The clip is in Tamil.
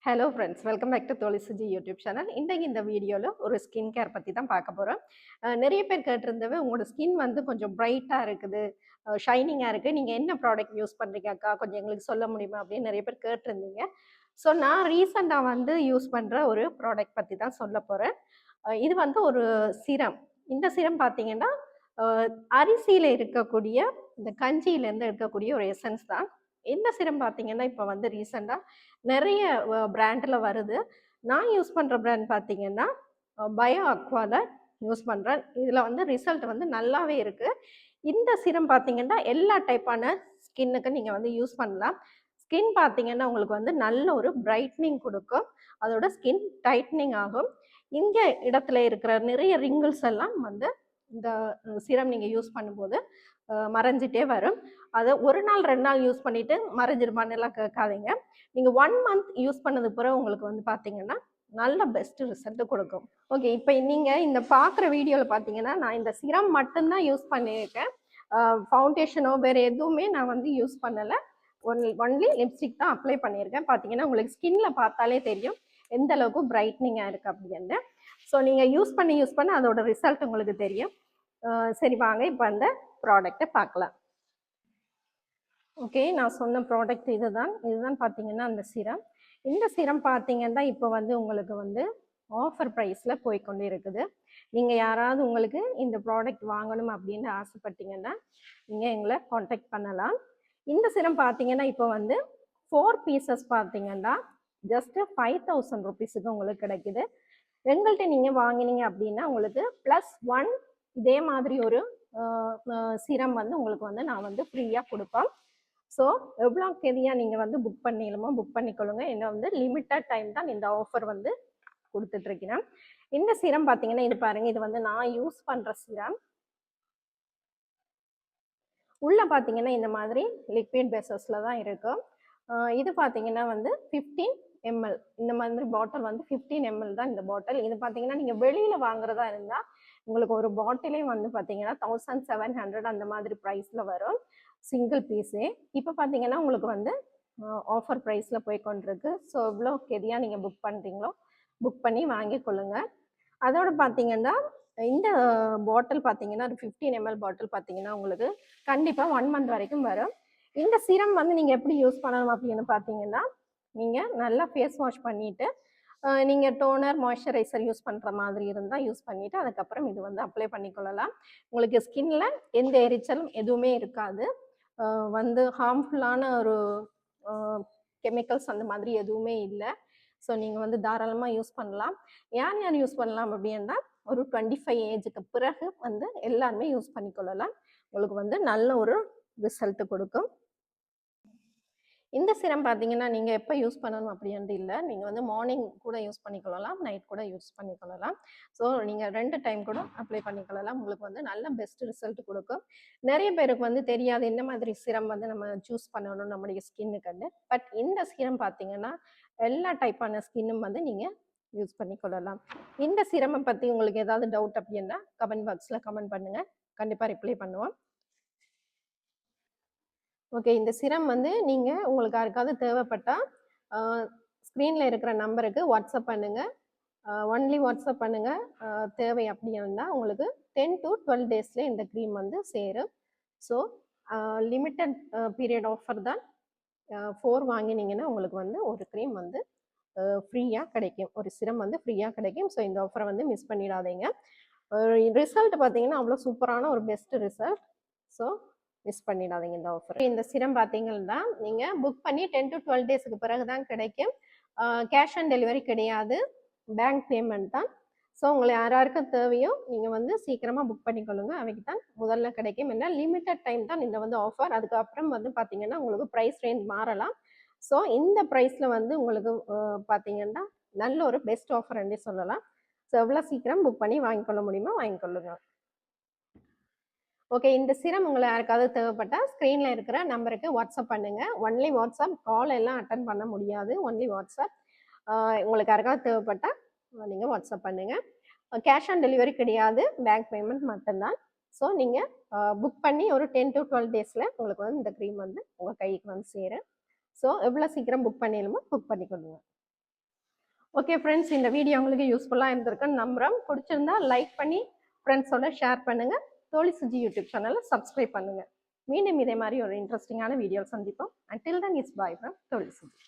Hello friends, welcome back to தோழி சுஜி யூடியூப் சேனல். இன்றைக்கு இந்த வீடியோவில் ஒரு ஸ்கின் கேர் பற்றி தான் பார்க்க போகிறோம். நிறைய பேர் கேட்டிருந்தவ உங்களோட ஸ்கின் வந்து கொஞ்சம் பிரைட்டாக இருக்குது, ஷைனிங்காக இருக்குது, நீங்கள் என்ன ப்ராடக்ட் யூஸ் பண்ணுறீங்க அக்கா, கொஞ்சம் எங்களுக்கு சொல்ல முடியுமா அப்படின்னு நிறைய பேர் கேட்டிருந்தீங்க. ஸோ நான் ரீசெண்டாக வந்து யூஸ் பண்ணுற ஒரு ப்ராடக்ட் பற்றி தான் சொல்ல போகிறேன். இது வந்து ஒரு சிரம். இந்த சிரம் பார்த்தீங்கன்னா அரிசியில் இருக்கக்கூடிய இந்த கஞ்சியிலேருந்து இருக்கக்கூடிய ஒரு எசன்ஸ் தான். இந்த சிரம் பார்த்தீங்கன்னா இப்போ வந்து ரீசெண்டாக நிறைய பிராண்டில் வருது. நான் யூஸ் பண்ணுற பிராண்ட் பார்த்தீங்கன்னா பயோ அக்வாவில் யூஸ் பண்ணுறேன். இதில் வந்து ரிசல்ட் வந்து நல்லாவே இருக்குது. இந்த சிரம் பார்த்தீங்கன்னா எல்லா டைப்பான ஸ்கின்னுக்கு நீங்கள் வந்து யூஸ் பண்ணலாம். ஸ்கின் பார்த்தீங்கன்னா உங்களுக்கு வந்து நல்ல ஒரு பிரைட்னிங் கொடுக்கும், அதோட ஸ்கின் டைட்னிங் ஆகும். இங்கே இடத்துல இருக்கிற நிறைய ரிங்கிள்ஸ் எல்லாம் வந்து இந்த சிரம் நீங்கள் யூஸ் பண்ணும்போது மறைஞ்சிட்டே வரும். அதை ஒரு நாள் 2 நாள் யூஸ் பண்ணிவிட்டு மறைஞ்சிருமான்னு எல்லாம் கேட்காதீங்க. நீங்கள் 1 மந்த் யூஸ் பண்ணது பிறகு உங்களுக்கு வந்து பார்த்தீங்கன்னா நல்ல பெஸ்ட் ரிசல்ட் கொடுக்கும். ஓகே, இப்போ நீங்கள் இந்த பார்க்குற வீடியோவில் பார்த்தீங்கன்னா நான் இந்த சிரம் மட்டும்தான் யூஸ் பண்ணியிருக்கேன். ஃபவுண்டேஷனோ வேறு எதுவுமே நான் வந்து யூஸ் பண்ணலை. ஒன்லி லிப்ஸ்டிக் தான் அப்ளை பண்ணியிருக்கேன். பார்த்தீங்கன்னா உங்களுக்கு ஸ்கின்ல பார்த்தாலே தெரியும் எந்த அளவுக்கு பிரைட்னிங்காக இருக்குது அப்படின்னு. ஸோ நீங்கள் யூஸ் பண்ண அதோட ரிசல்ட் உங்களுக்கு தெரியும். சரி வாங்க இப்போ அந்த ப்ராடக்டை பார்க்கலாம். ஓகே, நான் சொன்ன ப்ராடக்ட் இதுதான் பார்த்தீங்கன்னா அந்த சிரம். இந்த சிரம் பார்த்தீங்கன்னா இப்போ வந்து உங்களுக்கு வந்து ஆஃபர் ப்ரைஸில் போய்கொண்டு இருக்குது. நீங்கள் யாராவது உங்களுக்கு இந்த ப்ராடக்ட் வாங்கணும் அப்படின்னு ஆசைப்பட்டீங்கன்னா நீங்கள் எங்களை காண்டாக்ட் பண்ணலாம். இந்த சிரம் பார்த்தீங்கன்னா இப்போ வந்து 4 பீசஸ் பார்த்தீங்கன்னா ஜஸ்ட்டு 5000 ருபீஸுக்கு உங்களுக்கு கிடைக்குது. எங்கள்கிட்ட நீங்கள் வாங்கினீங்க அப்படின்னா உங்களுக்கு +1 இதே மாதிரி ஒரு சிரம் வந்து உங்களுக்கு வந்து நான் வந்து ஃப்ரீயாக கொடுப்பேன். ஸோ எவ்வளோ கெதியாக நீங்கள் வந்து புக் பண்ணிடலாமோ புக் பண்ணிக்கொள்ளுங்க. என்ன வந்து லிமிட்டட் டைம் தான் இந்த ஆஃபர் வந்து கொடுத்துட்ருக்கிறேன். இந்த சிரம் பார்த்தீங்கன்னா இது பாருங்கள், இது வந்து நான் யூஸ் பண்ணுற சிரம். உள்ளே பார்த்தீங்கன்னா இந்த மாதிரி லிக்விட் பேசஸில் தான் இருக்கும். இது பார்த்தீங்கன்னா வந்து 15 ml இந்த மாதிரி பாட்டில் வந்து 15 ml தான் இந்த பாட்டில். இது பார்த்தீங்கன்னா நீங்கள் வெளியில் வாங்குறதா இருந்தால் உங்களுக்கு ஒரு பாட்டிலே வந்து பார்த்தீங்கன்னா 1700 அந்த மாதிரி ப்ரைஸில் வரும் சிங்கிள் பீஸே. இப்போ பார்த்தீங்கன்னா உங்களுக்கு வந்து ஆஃபர் ப்ரைஸில் போய்கொண்டிருக்கு. ஸோ எவ்வளோ கெதியாக நீங்கள் புக் பண்ணுறீங்களோ புக் பண்ணி வாங்கிக்கொள்ளுங்க. அதோடு பார்த்தீங்கன்னா இந்த பாட்டில் பார்த்தீங்கன்னா ஒரு 15 ml பாட்டில் பார்த்தீங்கன்னா உங்களுக்கு கண்டிப்பாக 1 மந்த் வரைக்கும் வரும். இந்த சிரம் வந்து நீங்கள் எப்படி யூஸ் பண்ணணும் அப்படின்னு பார்த்தீங்கன்னா நீங்கள் நல்லா ஃபேஸ் வாஷ் பண்ணிவிட்டு நீங்கள் டோனர் மாய்ஸ்சரைசர் யூஸ் பண்ணுற மாதிரி இருந்தால் யூஸ் பண்ணிவிட்டு அதுக்கப்புறம் இது வந்து அப்ளை பண்ணிக்கொள்ளலாம். உங்களுக்கு ஸ்கின்ல எந்த எரிச்சலும் எதுவுமே இருக்காது. வந்து ஹார்ம்ஃபுல்லான ஒரு கெமிக்கல்ஸ் அந்த மாதிரி எதுவுமே இல்லை. ஸோ நீங்கள் வந்து தாராளமாக யூஸ் பண்ணலாம். யார் யூஸ் பண்ணலாம் அப்படின்னா ஒரு 25 ஏஜுக்கு பிறகு வந்து எல்லாருமே யூஸ் பண்ணிக்கொள்ளலாம். உங்களுக்கு வந்து நல்ல ஒரு ரிசல்ட் கொடுக்கும். இந்த சிரம் பார்த்தீங்கன்னா நீங்கள் எப்போ யூஸ் பண்ணணும் அப்படின்ட்டு இல்லை. நீங்கள் வந்து மார்னிங் கூட யூஸ் பண்ணிக்கொள்ளலாம், நைட் கூட யூஸ் பண்ணிக்கொள்ளலாம். ஸோ நீங்கள் 2 டைம் கூட அப்ளை பண்ணிக்கொள்ளலாம். உங்களுக்கு வந்து நல்ல பெஸ்ட் ரிசல்ட் கொடுக்கும். நிறைய பேருக்கு வந்து தெரியாது என்ன மாதிரி சிரம் வந்து நம்ம சூஸ் பண்ணணும் நம்முடைய ஸ்கின்னுக்கு. பட் இந்த சிரம் பார்த்தீங்கன்னா எல்லா டைப்பான ஸ்கின்னும் வந்து நீங்கள் யூஸ் பண்ணிக்கொள்ளலாம். இந்த சிரமை பற்றி உங்களுக்கு ஏதாவது டவுட் அப்படின்னா கமெண்ட் பாக்ஸில் கமெண்ட் பண்ணுங்கள், கண்டிப்பாக ரிப்ளை பண்ணுவோம். ஓகே, இந்த சிரம் வந்து நீங்கள் உங்களுக்கு யாருக்காவது தேவைப்பட்டால் ஸ்க்ரீனில் இருக்கிற நம்பருக்கு வாட்ஸ்அப் பண்ணுங்கள். ஒன்லி வாட்ஸ்அப் பண்ணுங்கள். தேவை அப்படின்னா உங்களுக்கு 10 to 12 டேஸில் இந்த க்ரீம் வந்து சேரும். ஸோ லிமிட்டட் பீரியட் ஆஃபர் தான். 4 வாங்கினீங்கன்னா உங்களுக்கு வந்து ஒரு க்ரீம் வந்து ஃப்ரீயாக கிடைக்கும், ஒரு சிரம் வந்து ஃப்ரீயாக கிடைக்கும். ஸோ இந்த ஆஃபரை வந்து மிஸ் பண்ணிடாதீங்க. ரிசல்ட் பார்த்தீங்கன்னா அவ்வளோ சூப்பரான ஒரு பெஸ்ட் ரிசல்ட். ஸோ மிஸ் பண்ணிடாதீங்க இந்த ஆஃபர். இந்த சிரம் பார்த்தீங்கன்னா நீங்கள் புக் பண்ணி 10 to 12 டேஸுக்கு பிறகு தான் கிடைக்கும். கேஷ் ஆன் டெலிவரி கிடையாது, பேங்க் பேமெண்ட் தான். ஸோ உங்களை யாராருக்கும் தேவையோ நீங்கள் வந்து சீக்கிரமாக புக் பண்ணிக்கொள்ளுங்க, அவைக்கு தான் முதல்ல கிடைக்கும். என்ன லிமிட்டட் டைம் தான் இந்த வந்து ஆஃபர். அதுக்கப்புறம் வந்து பார்த்தீங்கன்னா உங்களுக்கு ப்ரைஸ் ரேஞ்ச் மாறலாம். ஸோ இந்த ப்ரைஸில் வந்து உங்களுக்கு பார்த்தீங்கன்னா நல்ல ஒரு பெஸ்ட் ஆஃபர் என்றே சொல்லலாம். ஸோ எவ்வளோ சீக்கிரம் புக் பண்ணி வாங்கிக்கொள்ள முடியுமோ வாங்கிக்கொள்ளுங்க. ஓகே, இந்த சிரம் உங்களை யாருக்காவது தேவைப்பட்டால் ஸ்க்ரீனில் இருக்கிற நம்பருக்கு வாட்ஸ்அப் பண்ணுங்கள். ஒன்லி வாட்ஸ்அப், கால் எல்லாம் அட்டன் பண்ண முடியாது, ஒன்லி வாட்ஸ்அப். உங்களுக்கு யாருக்காவது தேவைப்பட்டால் நீங்கள் வாட்ஸ்அப் பண்ணுங்கள். கேஷ் ஆன் டெலிவரி கிடையாது, பேங்க் பேமெண்ட் மட்டும்தான். ஸோ நீங்கள் புக் பண்ணி ஒரு 10 to 12 டேஸில் உங்களுக்கு வந்து இந்த க்ரீம் வந்து உங்கள் கைக்கு வந்து சேரும். ஸோ எவ்வளோ சீக்கிரம் புக் பண்ணிடணுமோ புக் பண்ணிக்கொள்ளுங்க. ஓகே ஃப்ரெண்ட்ஸ், இந்த வீடியோ உங்களுக்கு யூஸ்ஃபுல்லாக இருந்திருக்குன்னு நம்புகிறோம். பிடிச்சிருந்தா லைக் பண்ணி ஃப்ரெண்ட்ஸோட ஷேர் பண்ணுங்கள். தோழி சுஜி யூடியூப் சேனலை சப்ஸ்கிரைப் பண்ணுங்கள். மீண்டும் இதே மாதிரி ஒரு இன்ட்ரெஸ்டிங்கான வீடியோ சந்திப்போம். Until then it's bye from தோழி சுஜி.